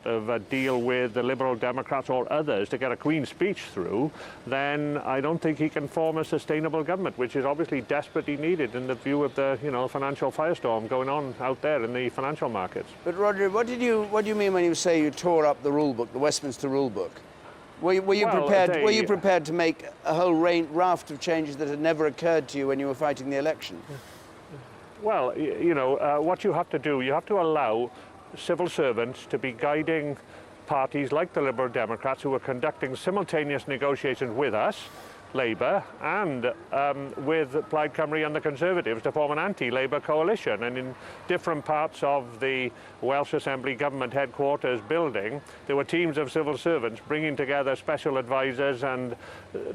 of a deal with the Liberal Democrats or others to get a Queen's speech through, then I don't think he can form a sustainable government, which is obviously desperately needed in the view of the financial firestorm going on out there in the financial markets. But Roger, what do you mean when you say you tore up the rule book, the Westminster rule book? Were you prepared to make a whole raft of changes that had never occurred to you when you were fighting the election? Well, what you have to do, you have to allow civil servants to be guiding parties like the Liberal Democrats who are conducting simultaneous negotiations with us, Labour, and with Plaid Cymru and the Conservatives to form an anti-Labour coalition. And in different parts of the Welsh Assembly government headquarters building, there were teams of civil servants bringing together special advisors and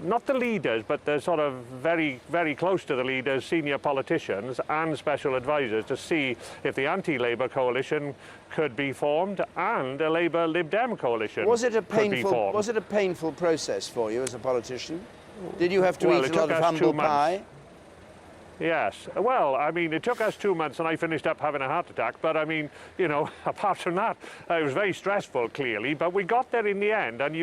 not the leaders, but the sort of very, very close to the leaders, senior politicians and special advisors to see if the anti-Labour coalition could be formed and a Labour-Lib Dem coalition could be formed. Was it a painful process for you as a politician? Did you have to eat a lot of humble pie? Yes. Well, I mean, it took us 2 months and I finished up having a heart attack. But I mean, apart from that, it was very stressful, clearly. But we got there in the end. And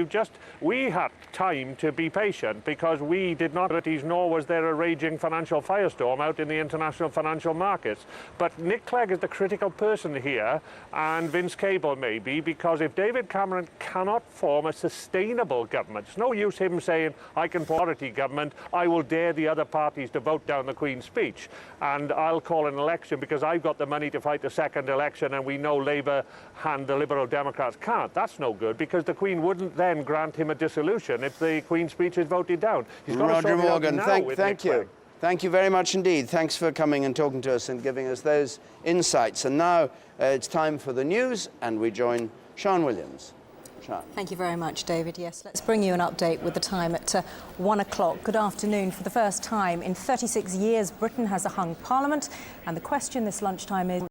we had time to be patient because we did not, nor was there a raging financial firestorm out in the international financial markets. But Nick Clegg is the critical person here, and Vince Cable maybe, because if David Cameron cannot form a sustainable government, it's no use him saying, I can form a majority government, I will dare the other parties to vote down the Queen's speech, and I'll call an election because I've got the money to fight the second election, and we know Labour and the Liberal Democrats can't. That's no good, because the Queen wouldn't then grant him a dissolution if the Queen's speech is voted down. He's got Roger Morgan, thank you. Clegg. Thank you very much indeed. Thanks for coming and talking to us and giving us those insights. And now it's time for the news, and we join Sian Williams. Thank you very much, David. Yes, let's bring you an update with the time at 1 o'clock. Good afternoon. For the first time in 36 years, Britain has a hung parliament, and the question this lunchtime is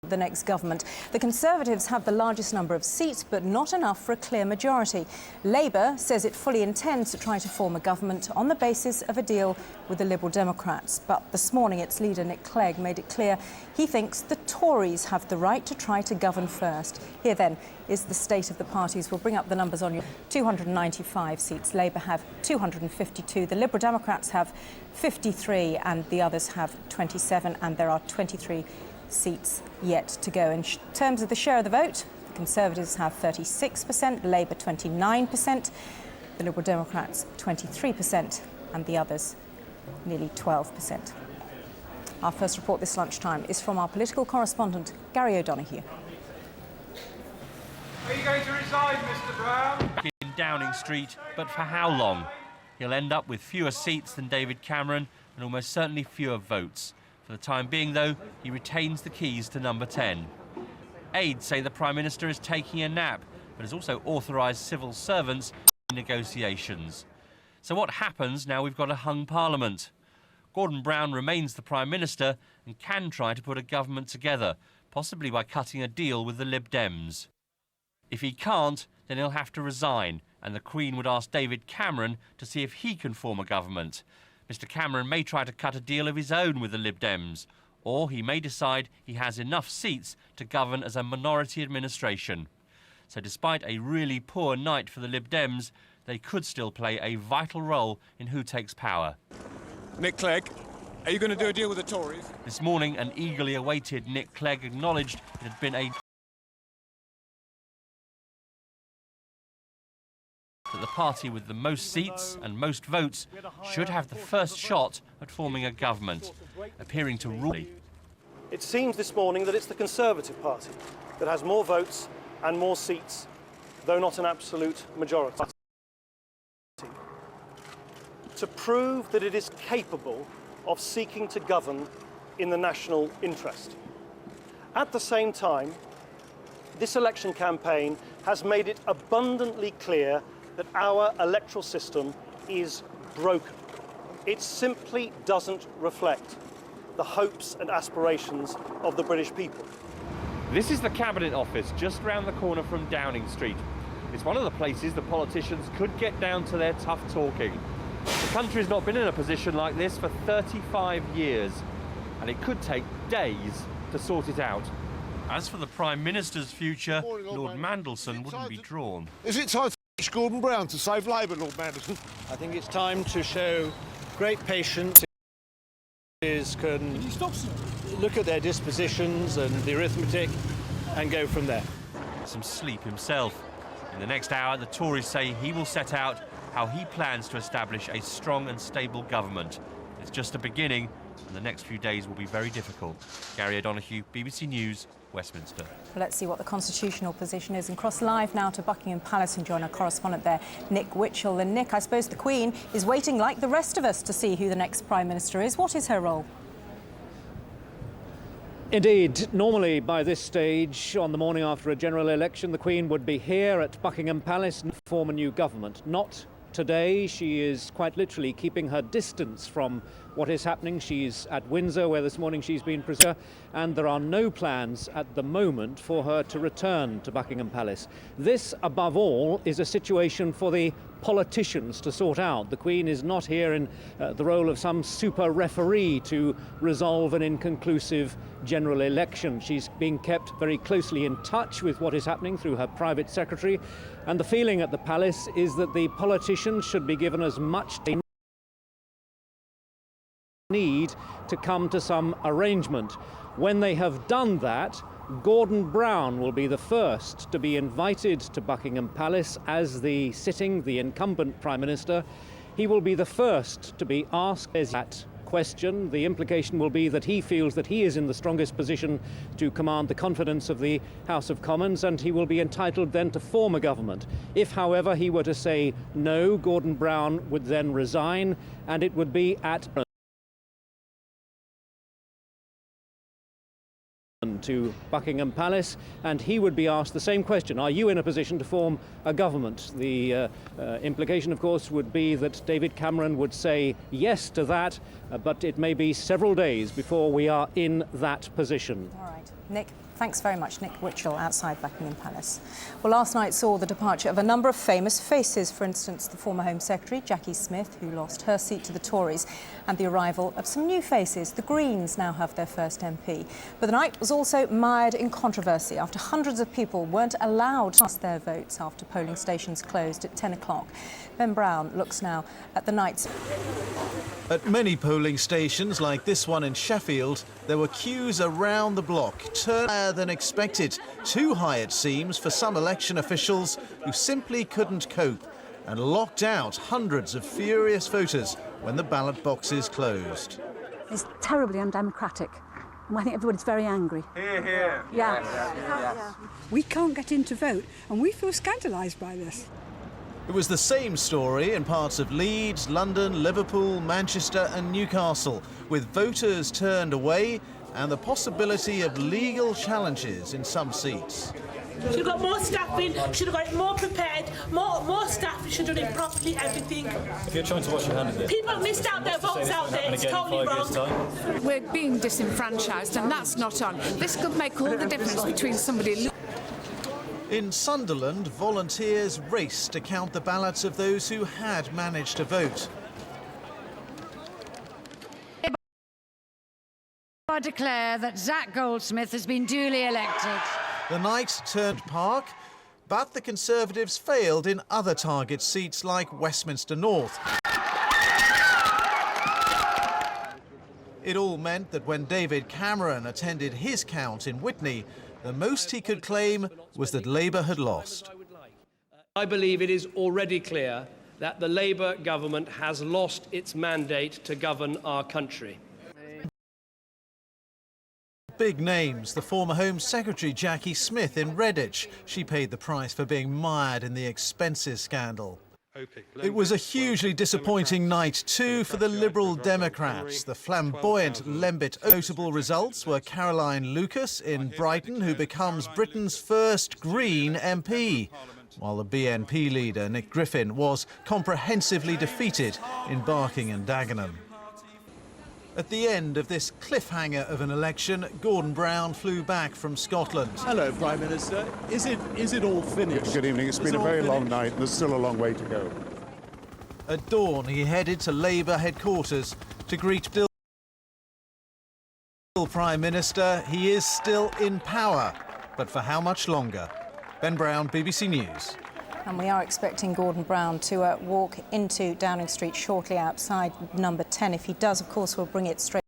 the next government. The Conservatives have the largest number of seats, but not enough for a clear majority. Labour says it fully intends to try to form a government on the basis of a deal with the Liberal Democrats. But this morning, its leader, Nick Clegg, made it clear he thinks the Tories have the right to try to govern first. Here, then, is the state of the parties. We'll bring up the numbers on you. 295 seats. Labour have 252. The Liberal Democrats have 53, and the others have 27, and there are 23 seats yet to go. In terms of the share of the vote, the Conservatives have 36%, Labour 29%, the Liberal Democrats 23%, and the others nearly 12%. Our first report this lunchtime is from our political correspondent, Gary O'Donoghue. Are you going to resign, Mr. Brown? In Downing Street, but for how long? He'll end up with fewer seats than David Cameron and almost certainly fewer votes. For the time being, though, he retains the keys to number 10. Aides say the Prime Minister is taking a nap, but has also authorised civil servants in negotiations. So what happens now we've got a hung Parliament? Gordon Brown remains the Prime Minister and can try to put a government together, possibly by cutting a deal with the Lib Dems. If he can't, then he'll have to resign, and the Queen would ask David Cameron to see if he can form a government. Mr Cameron may try to cut a deal of his own with the Lib Dems, or he may decide he has enough seats to govern as a minority administration. So despite a really poor night for the Lib Dems, they could still play a vital role in who takes power. Nick Clegg, are you going to do a deal with the Tories? This morning, an eagerly awaited Nick Clegg acknowledged it had been that the party with the most seats and most votes should have the first shot at forming a government, appearing to rule. It seems this morning that it's the Conservative Party that has more votes and more seats, though not an absolute majority. To prove that it is capable of seeking to govern in the national interest. At the same time, this election campaign has made it abundantly clear that our electoral system is broken. It simply doesn't reflect the hopes and aspirations of the British people. This is the Cabinet Office just round the corner from Downing Street. It's one of the places the politicians could get down to their tough talking. The country's not been in a position like this for 35 years, and it could take days to sort it out. As for the Prime Minister's future, Lord Mandelson wouldn't be drawn. Is it time for Gordon Brown to save Labour, Lord Mandelson? I think it's time to show great patience. Can look at their dispositions and the arithmetic and go from there. Some sleep himself. In the next hour, the Tories say he will set out how he plans to establish a strong and stable government. It's just a beginning, and the next few days will be very difficult. Gary O'Donoghue, BBC News, Westminster. Let's see what the constitutional position is and cross live now to Buckingham Palace and join our correspondent there, Nick Witchell. And Nick, I suppose the Queen is waiting like the rest of us to see who the next Prime Minister is. What is her role? Indeed, normally by this stage, on the morning after a general election, the Queen would be here at Buckingham Palace and form a new government. Not today. She is quite literally keeping her distance from what is happening. She's at Windsor, where this morning she's been preserved, and there are no plans at the moment for her to return to Buckingham Palace. This, above all, is a situation for the politicians to sort out. The Queen is not here in the role of some super referee to resolve an inconclusive general election. She's being kept very closely in touch with what is happening through her private secretary, and the feeling at the palace is that the politicians should be given as much need to come to some arrangement. When they have done that, Gordon Brown will be the first to be invited to Buckingham Palace as the incumbent Prime Minister. He will be the first to be asked that question. The implication will be that he feels that he is in the strongest position to command the confidence of the House of Commons, and he will be entitled then to form a government. If, however, he were to say no, Gordon Brown would then resign, and it would be at to Buckingham Palace, and he would be asked the same question: are you in a position to form a government? The implication, of course, would be that David Cameron would say yes to that, but it may be several days before we are in that position. All right, Nick. Thanks very much, Nick Witchell, outside Buckingham Palace. Well, last night saw the departure of a number of famous faces, for instance, the former Home Secretary, Jackie Smith, who lost her seat to the Tories, and the arrival of some new faces. The Greens now have their first MP. But the night was also mired in controversy after hundreds of people weren't allowed to cast their votes after polling stations closed at 10 o'clock. Ben Brown looks now at the night's... At many polling stations, like this one in Sheffield, there were queues around the block, higher than expected. Too high, it seems, for some election officials who simply couldn't cope and locked out hundreds of furious voters when the ballot boxes closed. It's terribly undemocratic, and I think everybody's very angry. Hear, hear. Yeah. We can't get in to vote, and we feel scandalised by this. It was the same story in parts of Leeds, London, Liverpool, Manchester and Newcastle, with voters turned away and the possibility of legal challenges in some seats. Should have got more staff in, should have got it more prepared, more staff, should have done it properly, everything. If you're trying to wash your hands of this, people missed out their votes out there, it's totally wrong. We're being disenfranchised, and that's not on. This could make all the difference between somebody... In Sunderland, volunteers raced to count the ballots of those who had managed to vote. I declare that Zac Goldsmith has been duly elected. The night turned park, but the Conservatives failed in other target seats like Westminster North. It all meant that when David Cameron attended his count in Witney, the most he could claim was that Labour had lost. I believe it is already clear that the Labour government has lost its mandate to govern our country. Big names, the former Home Secretary Jackie Smith in Redditch. She paid the price for being mired in the expenses scandal. It was a hugely disappointing night too for the Liberal Democrats. The flamboyant Lembit notable results were Caroline Lucas in Brighton, who becomes Britain's first Green MP, while the BNP leader Nick Griffin was comprehensively defeated in Barking and Dagenham. At the end of this cliffhanger of an election, Gordon Brown flew back from Scotland. Hello, Prime Minister. Is it all finished? Good evening. It's been a very long night. There's still a long way to go. At dawn, he headed to Labour headquarters to greet Prime Minister. He is still in power, but for how much longer? Ben Brown, BBC News. And we are expecting Gordon Brown to walk into Downing Street shortly outside number 10. If he does, of course, we'll bring it straight.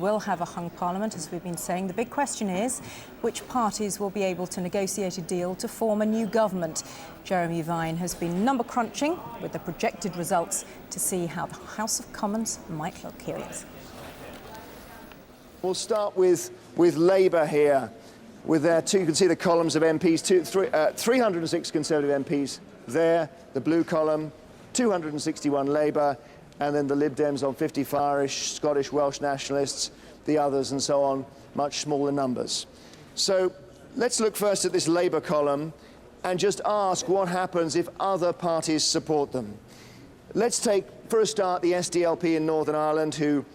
We'll have a hung parliament, as we've been saying. The big question is which parties will be able to negotiate a deal to form a new government. Jeremy Vine has been number crunching with the projected results to see how the House of Commons might look. Here he is. We'll start with Labour here. With their two, you can see the columns of MPs, 306 Conservative MPs there, the blue column, 261 Labour, and then the Lib Dems on 50 Irish, Scottish, Welsh nationalists, the others and so on, much smaller numbers. So let's look first at this Labour column and just ask what happens if other parties support them. Let's take, for a start, the SDLP in Northern Ireland, who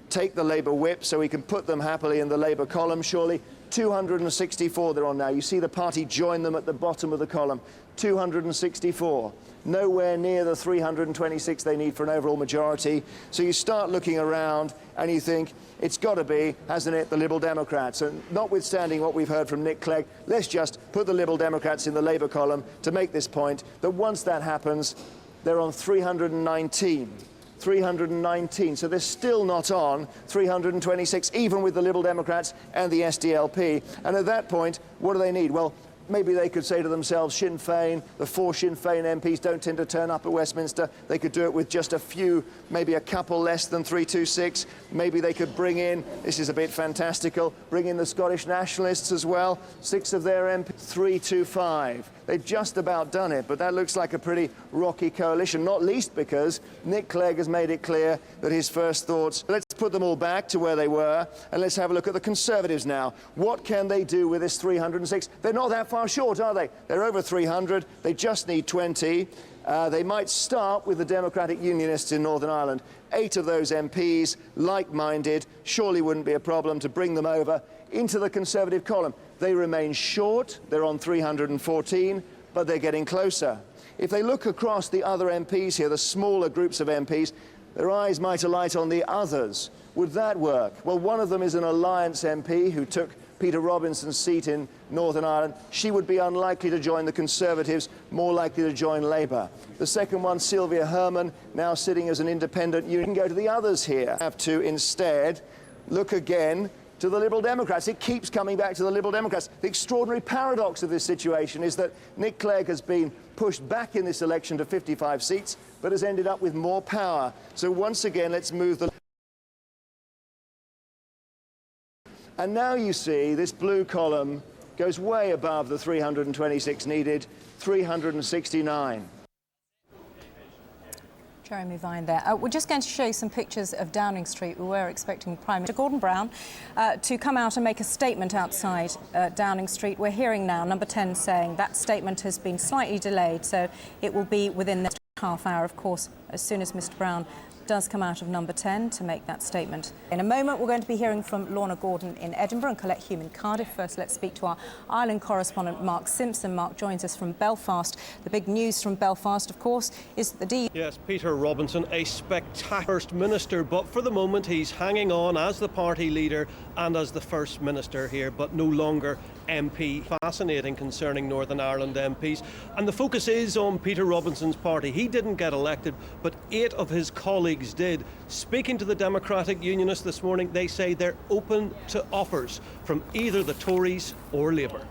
take the Labour whip, so we can put them happily in the Labour column, surely. 264 they're on now. You see the party join them at the bottom of the column. 264. Nowhere near the 326 they need for an overall majority. So you start looking around and you think, it's got to be, hasn't it, the Liberal Democrats. And notwithstanding what we've heard from Nick Clegg, let's just put the Liberal Democrats in the Labour column to make this point, that once that happens, they're on 319. 319, so they're still not on 326, even with the Liberal Democrats and the SDLP. And at that point, what do they need? Well, maybe they could say to themselves, Sinn Féin, the 4 Sinn Féin MPs don't tend to turn up at Westminster. They could do it with just a few, maybe a couple less than 326. Maybe they could bring in, this is a bit fantastical, bring in the Scottish nationalists as well. 6 of their MPs, 325. They've just about done it, but that looks like a pretty rocky coalition, not least because Nick Clegg has made it clear that his first thoughts, let's put them all back to where they were, and let's have a look at the Conservatives now. What can they do with this 306? They're not that far short, are they? They're over 300. They just need 20. They might start with the Democratic Unionists in Northern Ireland. 8 of those MPs, like-minded, surely wouldn't be a problem to bring them over into the Conservative column. They remain short. They're on 314, but they're getting closer. If they look across the other MPs here, the smaller groups of MPs, their eyes might alight on the others. Would that work? Well, one of them is an Alliance MP who took Peter Robinson's seat in Northern Ireland. She would be unlikely to join the Conservatives, more likely to join Labour. The second one, Sylvia Herman, now sitting as an independent. You can go to the others here. Have to instead look again to the Liberal Democrats. It keeps coming back to the Liberal Democrats. The extraordinary paradox of this situation is that Nick Clegg has been pushed back in this election to 55 seats, but has ended up with more power. So once again, let's move the... And now you see this blue column goes way above the 326 needed, 369. Jeremy Vine there. We're just going to show you some pictures of Downing Street. We were expecting Prime Minister Gordon Brown to come out and make a statement outside Downing Street. We're hearing now number 10 saying that statement has been slightly delayed, so it will be within the next half hour, of course, as soon as Mr Brown does come out of number 10 to make that statement. In a moment, we're going to be hearing from Lorna Gordon in Edinburgh and Colette Hume in Cardiff. First, let's speak to our Ireland correspondent, Mark Simpson. Mark joins us from Belfast. The big news from Belfast, of course, is that the... Yes, Peter Robinson, a spectacular First Minister, but for the moment he's hanging on as the party leader and as the First Minister here, but no longer MP. Fascinating concerning Northern Ireland MPs. And the focus is on Peter Robinson's party. He didn't get elected, but 8 of his colleagues did. Speaking to the Democratic Unionists this morning, they say they're open to offers from either the Tories or Labour.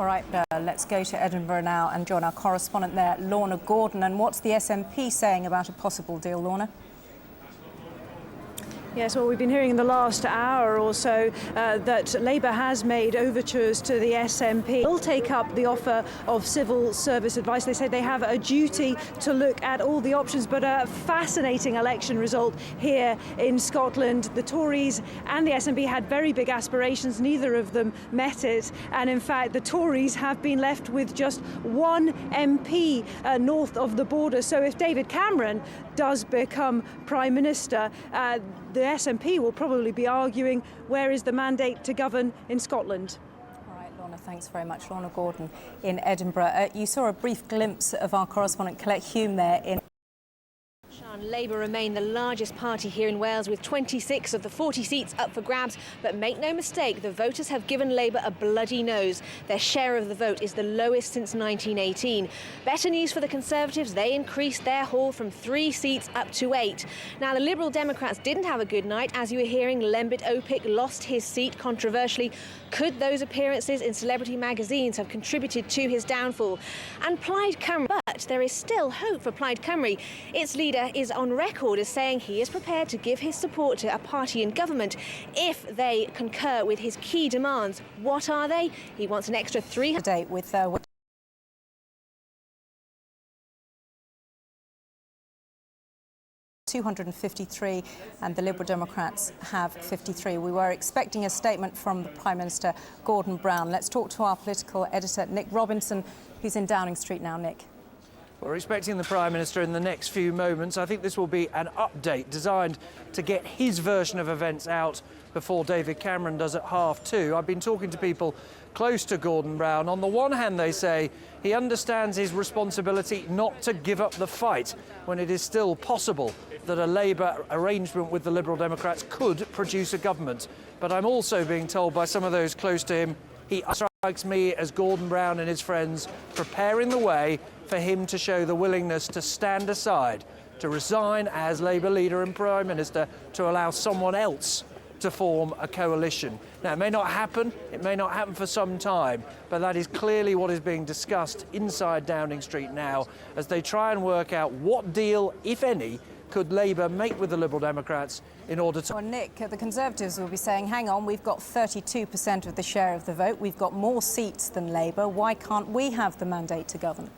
All right, let's go to Edinburgh now and join our correspondent there, Lorna Gordon. And what's the SNP saying about a possible deal, Lorna? Yes, well, we've been hearing in the last hour or so that Labour has made overtures to the SNP. They'll take up the offer of civil service advice. They say they have a duty to look at all the options, but a fascinating election result here in Scotland. The Tories and the SNP had very big aspirations. Neither of them met it. And in fact, the Tories have been left with just 1 MP north of the border. So if David Cameron does become Prime Minister, the SNP will probably be arguing, where is the mandate to govern in Scotland? All right, Lorna, thanks very much. Lorna Gordon in Edinburgh. You saw a brief glimpse of our correspondent Colette Hume there in Labour remain the largest party here in Wales with 26 of the 40 seats up for grabs. But make no mistake, the voters have given Labour a bloody nose. Their share of the vote is the lowest since 1918. Better news for the Conservatives. They increased their haul from 3 seats up to 8. Now, the Liberal Democrats didn't have a good night. As you were hearing, Lembit Opik lost his seat controversially. Could those appearances in celebrity magazines have contributed to his downfall? And Plaid Cymru, but there is still hope for Plaid Cymru. Its leader is on record as saying he is prepared to give his support to a party in government if they concur with his key demands. What are they? He wants an extra 300 date with 253 and the Liberal Democrats have 53. We were expecting a statement from the Prime Minister, Gordon Brown. Let's talk to our political editor, Nick Robinson, who's in Downing Street now. Nick. We're expecting the Prime Minister in the next few moments. I think this will be an update designed to get his version of events out before David Cameron does at 2:30. I've been talking to people close to Gordon Brown. On the one hand, they say he understands his responsibility not to give up the fight when it is still possible that a Labour arrangement with the Liberal Democrats could produce a government. But I'm also being told by some of those close to him, he strikes me as Gordon Brown and his friends preparing the way for him to show the willingness to stand aside, to resign as Labour leader and Prime Minister, to allow someone else to form a coalition. Now, it may not happen for some time, but that is clearly what is being discussed inside Downing Street now as they try and work out what deal, if any, could Labour make with the Liberal Democrats in order to... Well, Nick, the Conservatives will be saying, hang on, we've got 32% of the share of the vote, we've got more seats than Labour, why can't we have the mandate to govern?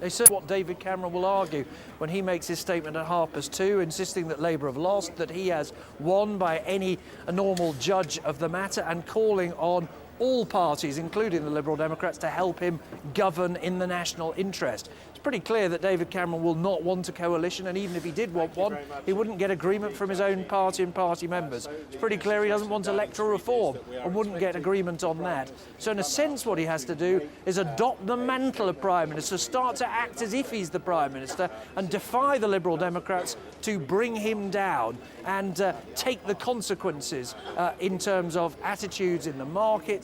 They said what David Cameron will argue when he makes his statement at 2:30, insisting that Labour have lost, that he has won by any normal judge of the matter, and calling on all parties, including the Liberal Democrats, to help him govern in the national interest. It's pretty clear that David Cameron will not want a coalition, and even if he did want one, he wouldn't get agreement from his own party and party members. It's pretty clear he doesn't want electoral reform and wouldn't get agreement on that. So in a sense, what he has to do is adopt the mantle of Prime Minister, start to act as if he's the Prime Minister and defy the Liberal Democrats to bring him down and take the consequences in terms of attitudes in the market,